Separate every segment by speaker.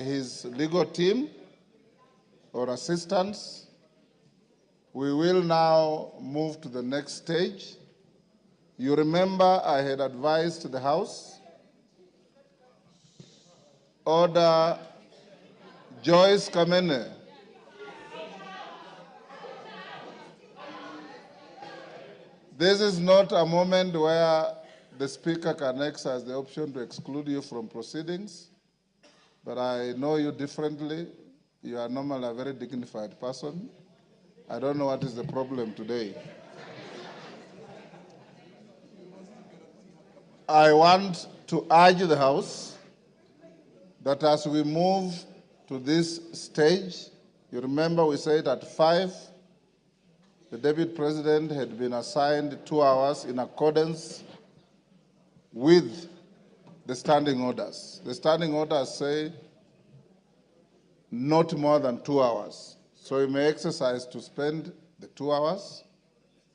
Speaker 1: his legal team or assistants. We will now move to the next stage. You remember I had advised the House, Order Joyce Kamene. This is not a moment where the Speaker can exercise the option to exclude you from proceedings, but I know you differently. You are normally a very dignified person. I don't know what is the problem today. I want to urge the House that as we move to this stage, you remember we said at 5, the Deputy President had been assigned 2 hours in accordance with the standing orders. The standing orders say not more than 2 hours. So he may exercise to spend the 2 hours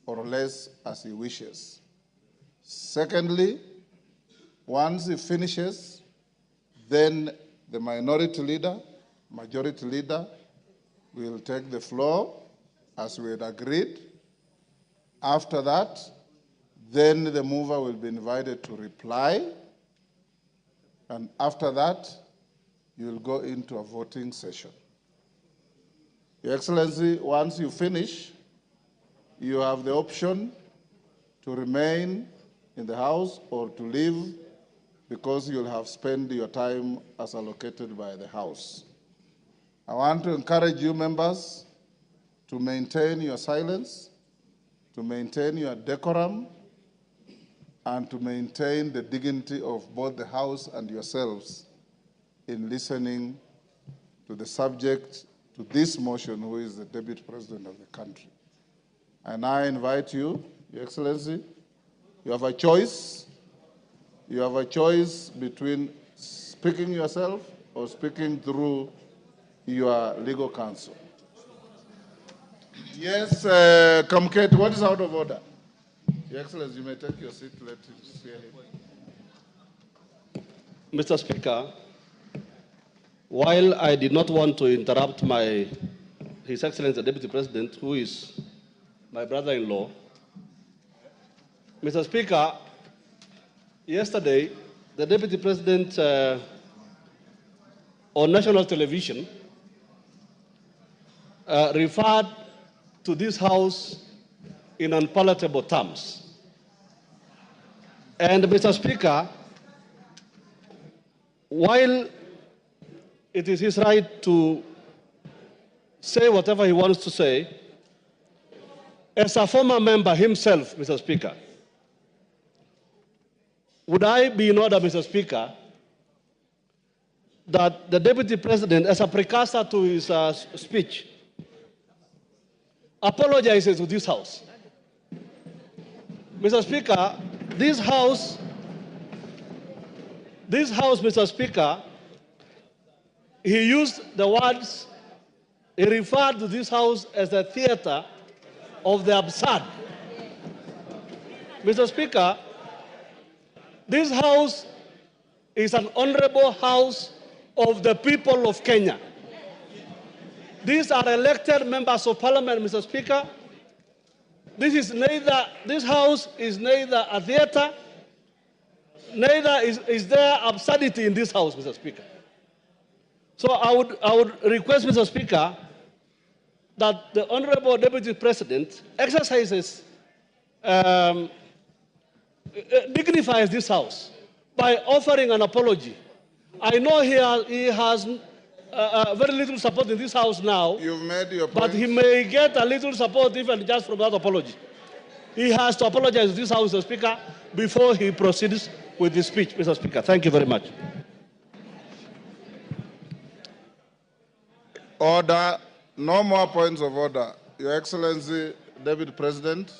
Speaker 1: or less as he wishes. Secondly, once he finishes, then the minority leader, majority leader will take the floor as we had agreed. After that, then the mover will be invited to reply. And after that, you will go into a voting session. Your Excellency, once you finish, you have the option to remain in the House or to leave because you'll have spent your time as allocated by the House. I want to encourage you members to maintain your silence, to maintain your decorum, and to maintain the dignity of both the House and yourselves in listening to the subject to this motion, who is the Deputy President of the country. And I invite you, Your Excellency, you have a choice. You have a choice between speaking yourself or speaking through your legal counsel. Yes, Kamket, what is out of order? Your Excellency, you may take your seat. Let us hear him.
Speaker 2: Mr. Speaker, while I did not want to interrupt His Excellency the Deputy President, who is my brother-in-law, Mr. Speaker, yesterday, the Deputy President on national television referred to this House in unpalatable terms. And Mr. Speaker, while it is his right to say whatever he wants to say, as a former member himself, Mr. Speaker, would I be in order, Mr. Speaker, that the Deputy President, as a precursor to his speech, apologizes to this House? Mr. Speaker, this House, Mr. Speaker, he used the words, he referred to this House as a theater of the absurd. Mr. Speaker, this House is an honorable House of the people of Kenya. These are elected members of Parliament, Mr. Speaker. This House is neither a theater, neither is there absurdity in this House, Mr. Speaker. So I would request, Mr. Speaker, that the Honorable Deputy President exercises, dignifies this House by offering an apology. I know he has very little support in this House now.
Speaker 1: You've made your point.
Speaker 2: But he may get a little support even just from that apology. He has to apologize to this House, Mr. Speaker, before he proceeds with his speech, Mr. Speaker. Thank you very much.
Speaker 1: Order. No more points of order. Your Excellency, Deputy President,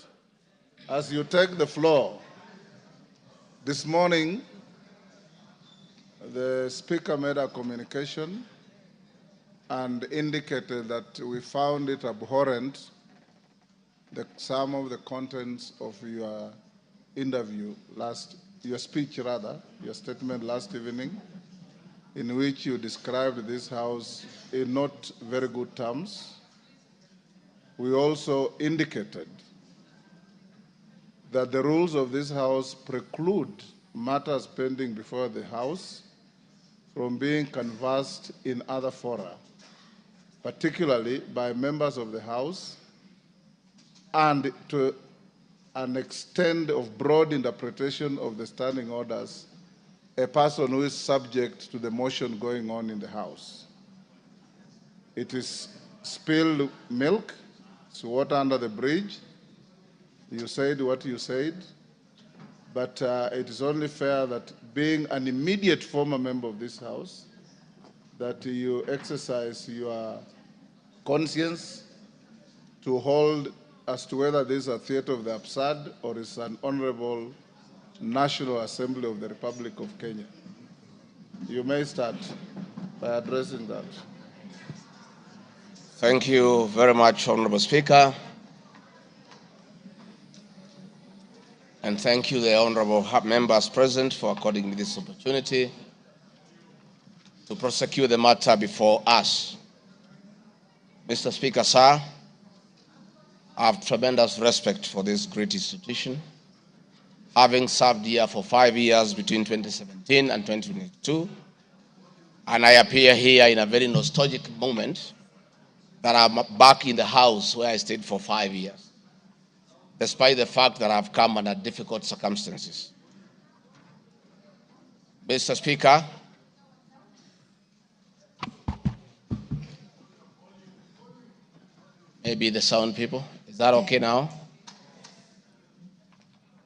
Speaker 1: as you take the floor, this morning, the Speaker made a communication and indicated that we found it abhorrent, some of the contents of your interview your speech rather, your statement last evening, in which you described this House in not very good terms. We also indicated that the rules of this House preclude matters pending before the House from being canvassed in other fora, particularly by members of the House, and to an extent of broad interpretation of the standing orders, a person who is subject to the motion going on in the House. It is spilled milk, it's water under the bridge. You said what you said, but it is only fair that being an immediate former member of this House, that you exercise your conscience to hold as to whether this is a theater of the absurd or is an honorable National Assembly of the Republic of Kenya. You may start by addressing that.
Speaker 3: Thank you very much, Honorable Speaker. And thank you, the honorable members present, for according me this opportunity to prosecute the matter before us. Mr. Speaker, sir, I have tremendous respect for this great institution, having served here for 5 years between 2017 and 2022, and I appear here in a very nostalgic moment that I'm back in the House where I stayed for 5 years, despite the fact that I've come under difficult circumstances. Mr. Speaker, maybe the sound people, is that okay now?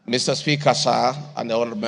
Speaker 3: Mr. Speaker, sir, and the honorable